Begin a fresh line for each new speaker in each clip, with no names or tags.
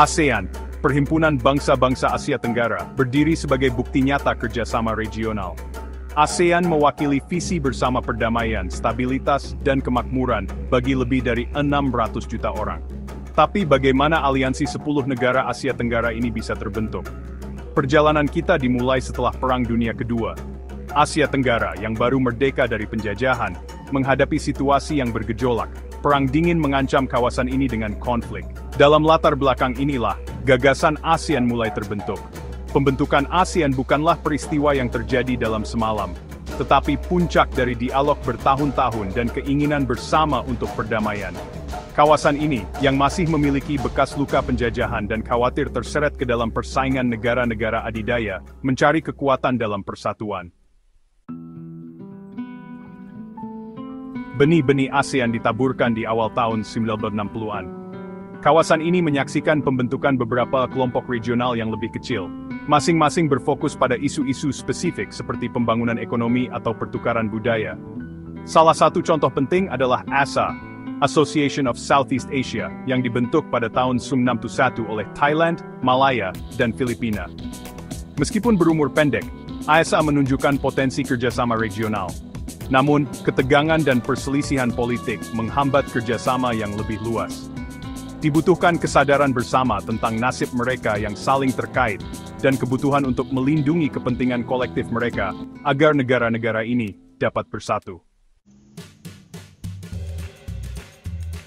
ASEAN, Perhimpunan Bangsa-Bangsa Asia Tenggara, berdiri sebagai bukti nyata kerjasama regional. ASEAN mewakili visi bersama perdamaian, stabilitas, dan kemakmuran bagi lebih dari 600 juta orang. Tapi bagaimana aliansi 10 negara Asia Tenggara ini bisa terbentuk? Perjalanan kita dimulai setelah Perang Dunia Kedua. Asia Tenggara yang baru merdeka dari penjajahan, menghadapi situasi yang bergejolak. Perang dingin mengancam kawasan ini dengan konflik. Dalam latar belakang inilah, gagasan ASEAN mulai terbentuk. Pembentukan ASEAN bukanlah peristiwa yang terjadi dalam semalam, tetapi puncak dari dialog bertahun-tahun dan keinginan bersama untuk perdamaian. Kawasan ini, yang masih memiliki bekas luka penjajahan dan khawatir terseret ke dalam persaingan negara-negara adidaya, mencari kekuatan dalam persatuan. Benih-benih ASEAN ditaburkan di awal tahun 1960-an. Kawasan ini menyaksikan pembentukan beberapa kelompok regional yang lebih kecil, masing-masing berfokus pada isu-isu spesifik seperti pembangunan ekonomi atau pertukaran budaya. Salah satu contoh penting adalah ASA, Association of Southeast Asia, yang dibentuk pada tahun 1961 oleh Thailand, Malaya, dan Filipina. Meskipun berumur pendek, ASA menunjukkan potensi kerjasama regional. Namun, ketegangan dan perselisihan politik menghambat kerjasama yang lebih luas. Dibutuhkan kesadaran bersama tentang nasib mereka yang saling terkait, dan kebutuhan untuk melindungi kepentingan kolektif mereka, agar negara-negara ini dapat bersatu.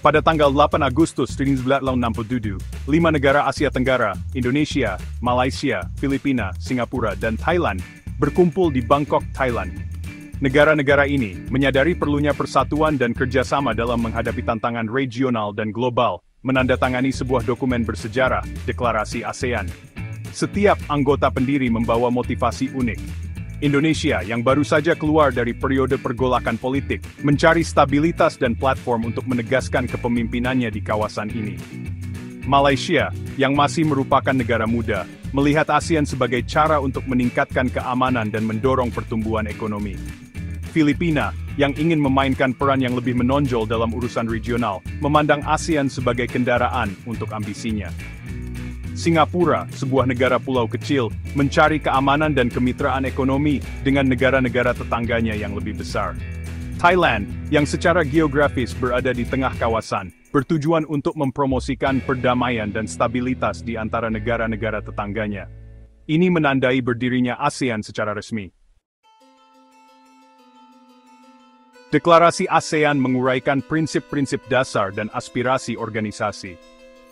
Pada tanggal 8 Agustus 1967, 5 negara Asia Tenggara, Indonesia, Malaysia, Filipina, Singapura, dan Thailand, berkumpul di Bangkok, Thailand. Negara-negara ini menyadari perlunya persatuan dan kerjasama dalam menghadapi tantangan regional dan global, menandatangani sebuah dokumen bersejarah, Deklarasi ASEAN. Setiap anggota pendiri membawa motivasi unik. Indonesia, yang baru saja keluar dari periode pergolakan politik, mencari stabilitas dan platform untuk menegaskan kepemimpinannya di kawasan ini. Malaysia, yang masih merupakan negara muda, melihat ASEAN sebagai cara untuk meningkatkan keamanan dan mendorong pertumbuhan ekonomi. Filipina, yang ingin memainkan peran yang lebih menonjol dalam urusan regional, memandang ASEAN sebagai kendaraan untuk ambisinya. Singapura, sebuah negara pulau kecil, mencari keamanan dan kemitraan ekonomi dengan negara-negara tetangganya yang lebih besar. Thailand, yang secara geografis berada di tengah kawasan, bertujuan untuk mempromosikan perdamaian dan stabilitas di antara negara-negara tetangganya. Ini menandai berdirinya ASEAN secara resmi. Deklarasi ASEAN menguraikan prinsip-prinsip dasar dan aspirasi organisasi.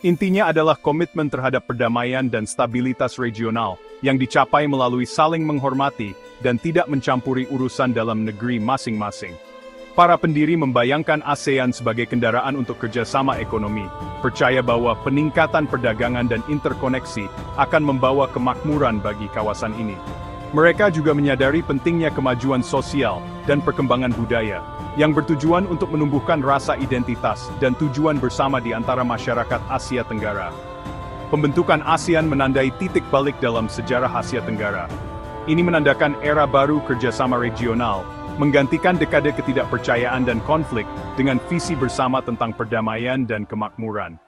Intinya adalah komitmen terhadap perdamaian dan stabilitas regional, yang dicapai melalui saling menghormati dan tidak mencampuri urusan dalam negeri masing-masing. Para pendiri membayangkan ASEAN sebagai kendaraan untuk kerjasama ekonomi, percaya bahwa peningkatan perdagangan dan interkoneksi akan membawa kemakmuran bagi kawasan ini. Mereka juga menyadari pentingnya kemajuan sosial dan perkembangan budaya, yang bertujuan untuk menumbuhkan rasa identitas dan tujuan bersama di antara masyarakat Asia Tenggara. Pembentukan ASEAN menandai titik balik dalam sejarah Asia Tenggara. Ini menandakan era baru kerjasama regional, menggantikan dekade ketidakpercayaan dan konflik dengan visi bersama tentang perdamaian dan kemakmuran.